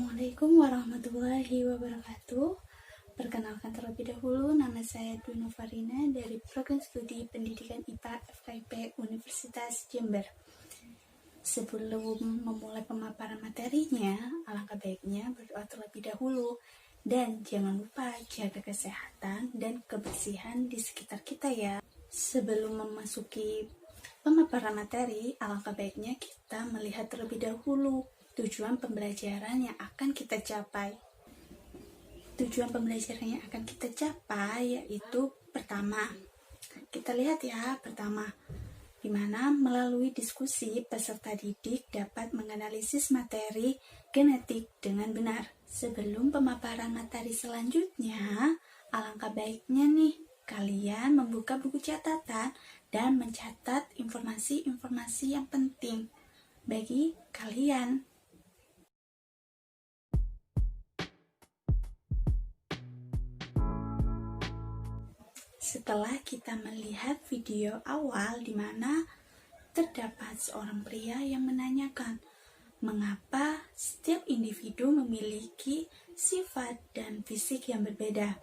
Assalamualaikum warahmatullahi wabarakatuh. Perkenalkan terlebih dahulu, nama saya Dwi Novarina dari Program Studi Pendidikan IPA FKIP Universitas Jember. Sebelum memulai pemaparan materinya, alangkah baiknya berdoa terlebih dahulu. Dan jangan lupa jaga kesehatan dan kebersihan di sekitar kita ya. Sebelum memasuki pemaparan materi, alangkah baiknya kita melihat terlebih dahulu tujuan pembelajaran yang akan kita capai. Tujuan pembelajaran yang akan kita capai yaitu pertama, kita lihat ya, pertama, di mana melalui diskusi peserta didik dapat menganalisis materi genetik dengan benar. Sebelum pemaparan materi selanjutnya, alangkah baiknya nih kalian membuka buku catatan dan mencatat informasi-informasi yang penting bagi kalian. Setelah kita melihat video awal di mana terdapat seorang pria yang menanyakan mengapa setiap individu memiliki sifat dan fisik yang berbeda.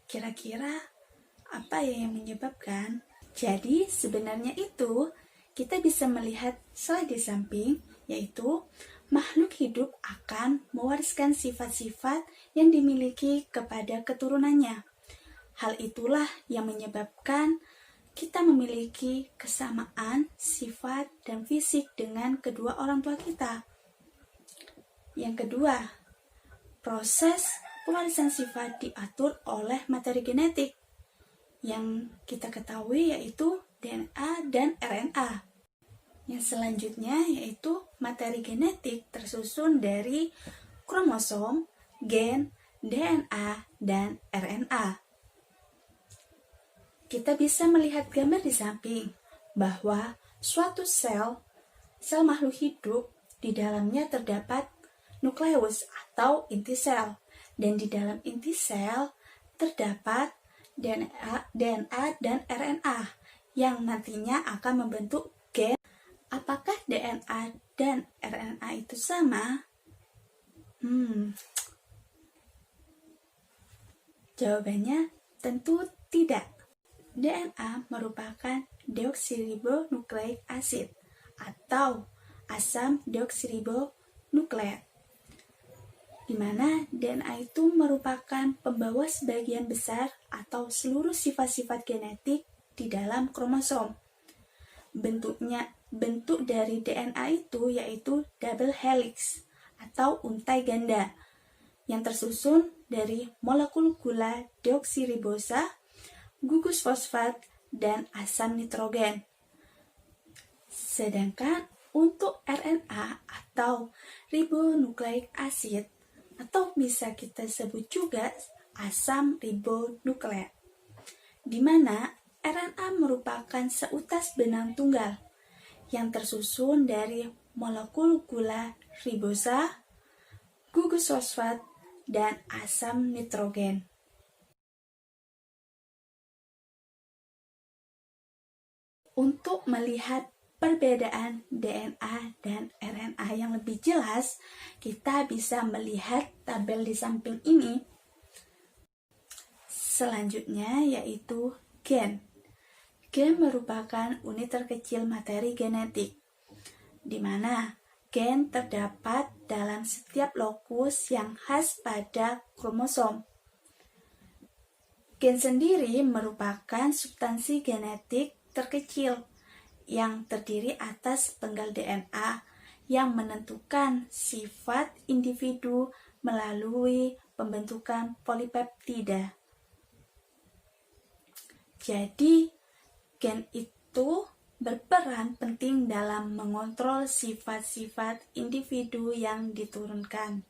Kira-kira apa ya yang menyebabkan? Jadi sebenarnya itu kita bisa melihat slide di samping, yaitu makhluk hidup akan mewariskan sifat-sifat yang dimiliki kepada keturunannya. Hal itulah yang menyebabkan kita memiliki kesamaan sifat dan fisik dengan kedua orang tua kita. Yang kedua, proses pewarisan sifat diatur oleh materi genetik yang kita ketahui yaitu DNA dan RNA. Yang selanjutnya yaitu materi genetik tersusun dari kromosom, gen, DNA, dan RNA. Kita bisa melihat gambar di samping bahwa suatu sel makhluk hidup di dalamnya terdapat nukleus atau inti sel, dan di dalam inti sel terdapat DNA dan RNA yang nantinya akan membentuk gen. Apakah DNA dan RNA itu sama? Jawabannya tentu tidak. DNA merupakan deoksiribonukleik asid atau asam deoksiribonukleat, di mana DNA itu merupakan pembawa sebagian besar atau seluruh sifat-sifat genetik di dalam kromosom. Bentuk dari DNA itu yaitu double helix atau untai ganda yang tersusun dari molekul gula deoksiribosa, gugus fosfat, dan asam nitrogen. Sedangkan untuk RNA atau ribonukleik asid, atau bisa kita sebut juga asam ribonukleat, di mana RNA merupakan seutas benang tunggal yang tersusun dari molekul gula ribosa, gugus fosfat, dan asam nitrogen. Untuk melihat perbedaan DNA dan RNA yang lebih jelas, kita bisa melihat tabel di samping ini. Selanjutnya yaitu gen. Gen merupakan unit terkecil materi genetik, di mana gen terdapat dalam setiap lokus yang khas pada kromosom. Gen sendiri merupakan substansi genetik terkecil yang terdiri atas penggal DNA yang menentukan sifat individu melalui pembentukan polipeptida. Jadi, gen itu berperan penting dalam mengontrol sifat-sifat individu yang diturunkan.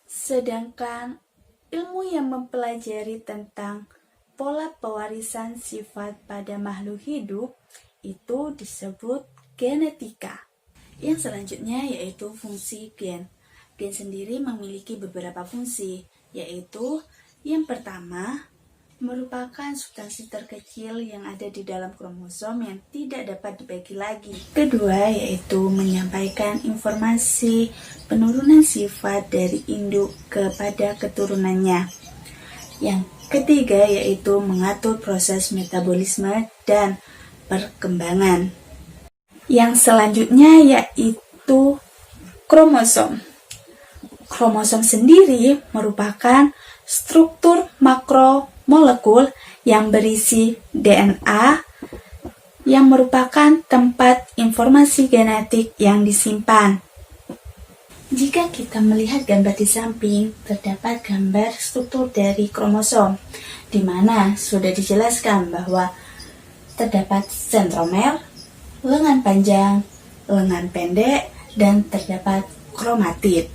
Sedangkan ilmu yang mempelajari tentang pola pewarisan sifat pada makhluk hidup itu disebut genetika. Yang selanjutnya yaitu fungsi gen. Gen sendiri memiliki beberapa fungsi, yaitu yang pertama, merupakan substansi terkecil yang ada di dalam kromosom yang tidak dapat dibagi lagi. Kedua, yaitu menyampaikan informasi penurunan sifat dari induk kepada keturunannya. Yang ketiga, yaitu mengatur proses metabolisme dan perkembangan. Yang selanjutnya yaitu kromosom. Kromosom sendiri merupakan struktur makromolekul yang berisi DNA yang merupakan tempat informasi genetik yang disimpan. Jika kita melihat gambar di samping, terdapat gambar struktur dari kromosom, di mana sudah dijelaskan bahwa terdapat sentromer, lengan panjang, lengan pendek, dan terdapat kromatid.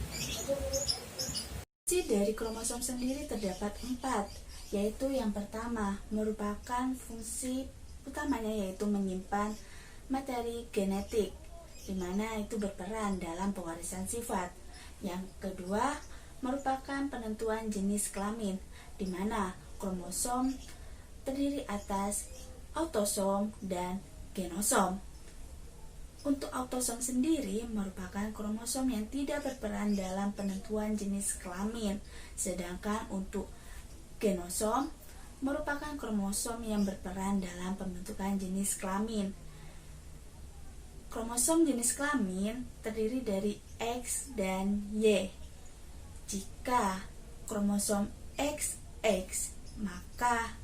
Fungsi dari kromosom sendiri terdapat 4, yaitu yang pertama merupakan fungsi utamanya yaitu menyimpan materi genetik, di mana itu berperan dalam pewarisan sifat. Yang kedua merupakan penentuan jenis kelamin, di mana kromosom terdiri atas autosom dan genosom. Untuk autosom sendiri merupakan kromosom yang tidak berperan dalam penentuan jenis kelamin, sedangkan untuk genosom merupakan kromosom yang berperan dalam pembentukan jenis kelamin. Kromosom jenis kelamin terdiri dari X dan Y. Jika kromosom XX, maka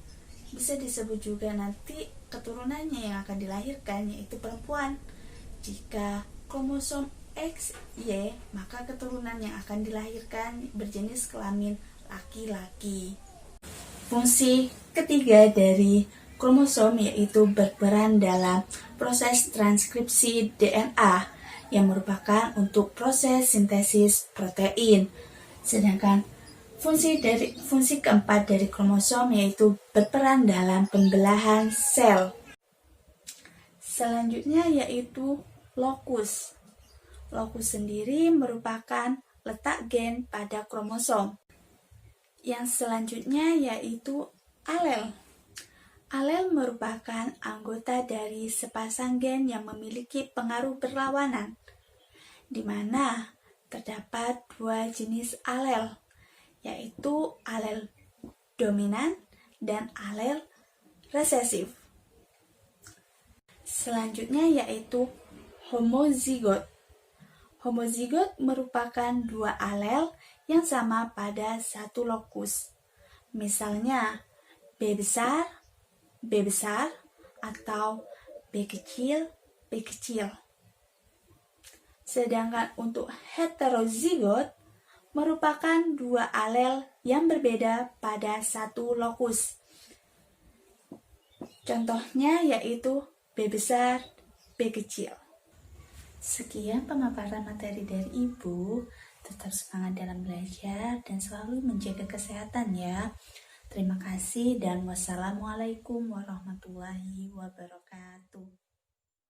bisa disebut juga nanti keturunannya yang akan dilahirkan yaitu perempuan. Jika kromosom XY, maka keturunan yang akan dilahirkan berjenis kelamin laki-laki. Fungsi ketiga dari kromosom yaitu berperan dalam proses transkripsi DNA yang merupakan untuk proses sintesis protein. Sedangkan fungsi keempat dari kromosom yaitu berperan dalam pembelahan sel. Selanjutnya yaitu lokus. Lokus sendiri merupakan letak gen pada kromosom. Yang selanjutnya yaitu alel. Alel merupakan anggota dari sepasang gen yang memiliki pengaruh berlawanan, di mana terdapat 2 jenis alel, yaitu alel dominan dan alel resesif. Selanjutnya yaitu homozigot. Homozigot merupakan 2 alel yang sama pada satu lokus. Misalnya B besar atau B kecil. Sedangkan untuk heterozigot merupakan 2 alel yang berbeda pada satu lokus. Contohnya yaitu B besar, B kecil. Sekian pemaparan materi dari Ibu. Tetap semangat dalam belajar dan selalu menjaga kesehatan ya. Terima kasih dan wassalamualaikum warahmatullahi wabarakatuh.